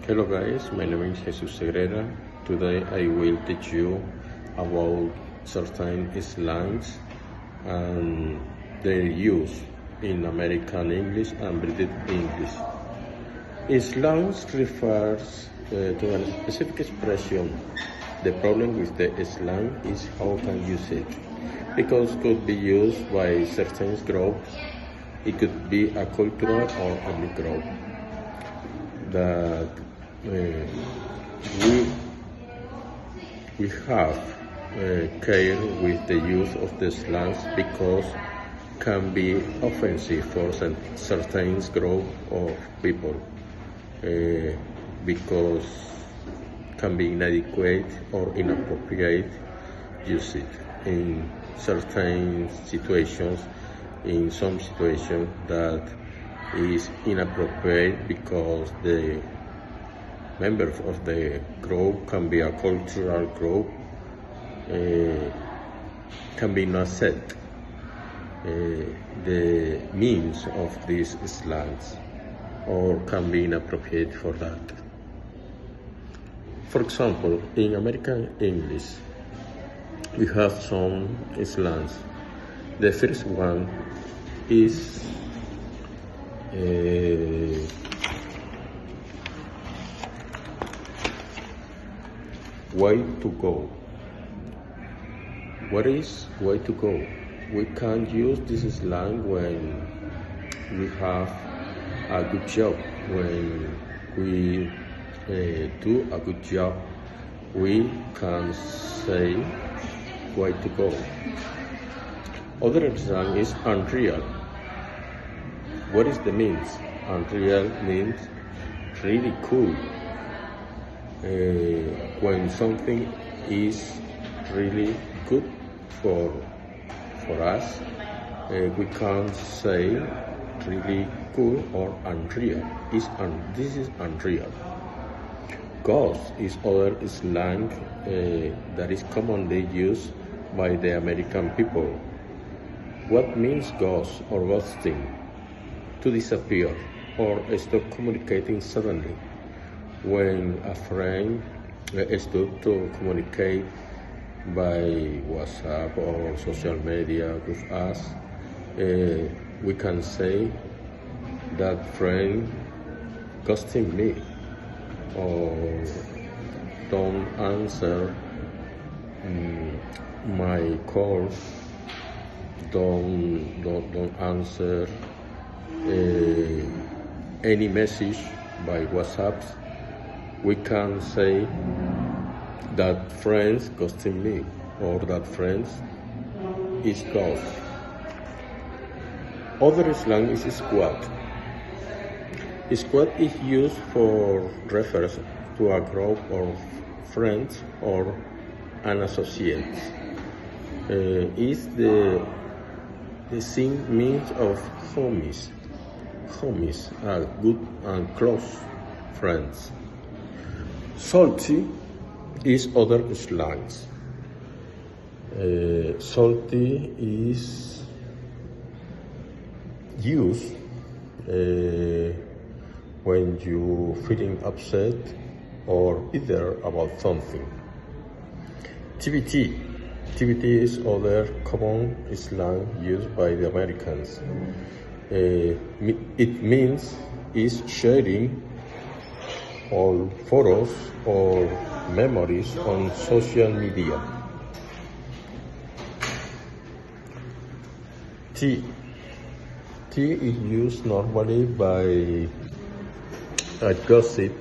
Hello guys, my name is Jesus Segrera. Today I will teach you about certain slangs and their use in American English and British English. Slangs refers to a specific expression. The problem with the slang is how can use it, because it could be used by certain groups. It could be a cultural or ethnic group that we have care with the use of the slangs because can be offensive for certain group of people because can be inadequate or inappropriate usage in certain situations, in some situations that is inappropriate because the members of the group can be a cultural group, can be not set the means of these slangs or can be inappropriate for that. For example, in American English, we have some slangs. The first one is way to go. What is way to go? We can use this slang when we have a good job. When we do a good job, we can say way to go. Other slang is unreal. What is the means? Unreal means really cool. When something is really good for us, we can say really cool or unreal. This is unreal. Ghost is other slang that is commonly used by the American people. What means ghost or ghosting? To disappear or stop communicating suddenly. When a friend stops to communicate by WhatsApp or social media with us, we can say that friend ghosting me, or don't answer my calls, don't answer any message by WhatsApp. We can say that friends ghosting me or that friends is ghost. Other slang is squad. Squad is used for reference to a group of friends or an associate. Is the same means of homies, are good and close friends. Salty is other slangs. Salty is used when you feeling upset or bitter about something. TBT is other common slang used by the Americans. It means is sharing all photos or memories on social media. T is used normally by a gossip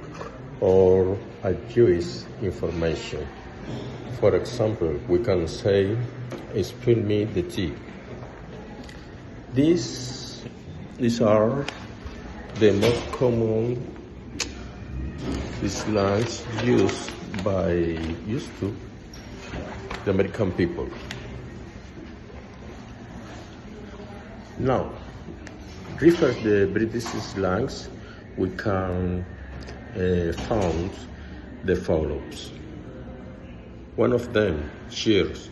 or a Jewish information. For example, we can say, spill me the tea. These are the most common slangs used to the American people. Now, refer the British slangs, we can found the follows. One of them, cheers.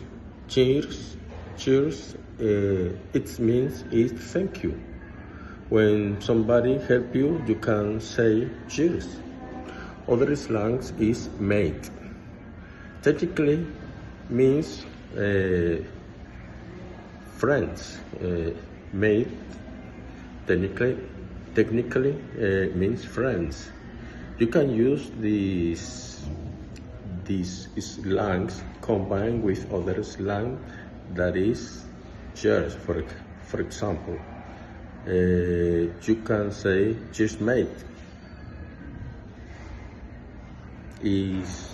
Cheers, it means is thank you. When somebody help you, you can say cheers. Other slangs is mate. Technically means friends. Mate technically means friends. You can use these slangs combined with other slang that is cheers. For example, you can say cheers mate is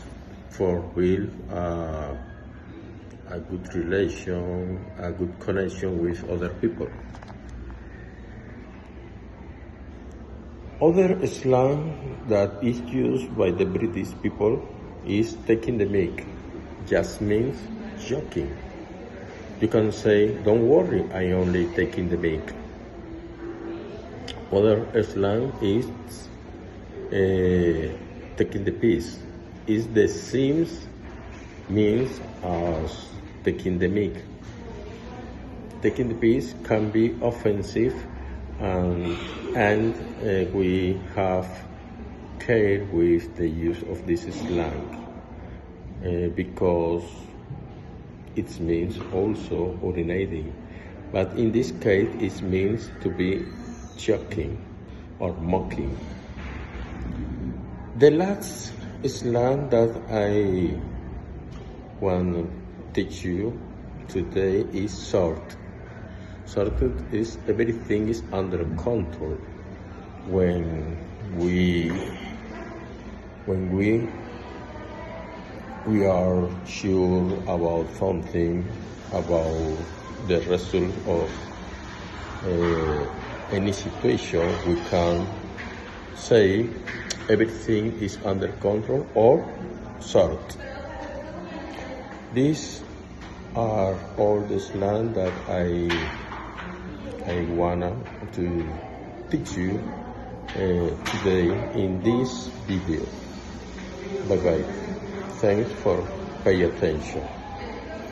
for real a good relation, a good connection with other people. Other slang that is used by the British people is taking the mick. Just means joking. You can say, don't worry, I only taking the mick. Other slang is taking the piss. Is the same means as taking the mick. Taking the piss can be offensive, and we have care with the use of this slang because it means also urinating, but in this case it means to be joking or mocking. The last slang that I want to teach you today is sort. Sorted is everything is under control. When we are sure about something, about the result of any situation, we can say everything is under control or sort. These are all the slang that I wanna to teach you today in this video. Bye bye. Thanks for paying attention.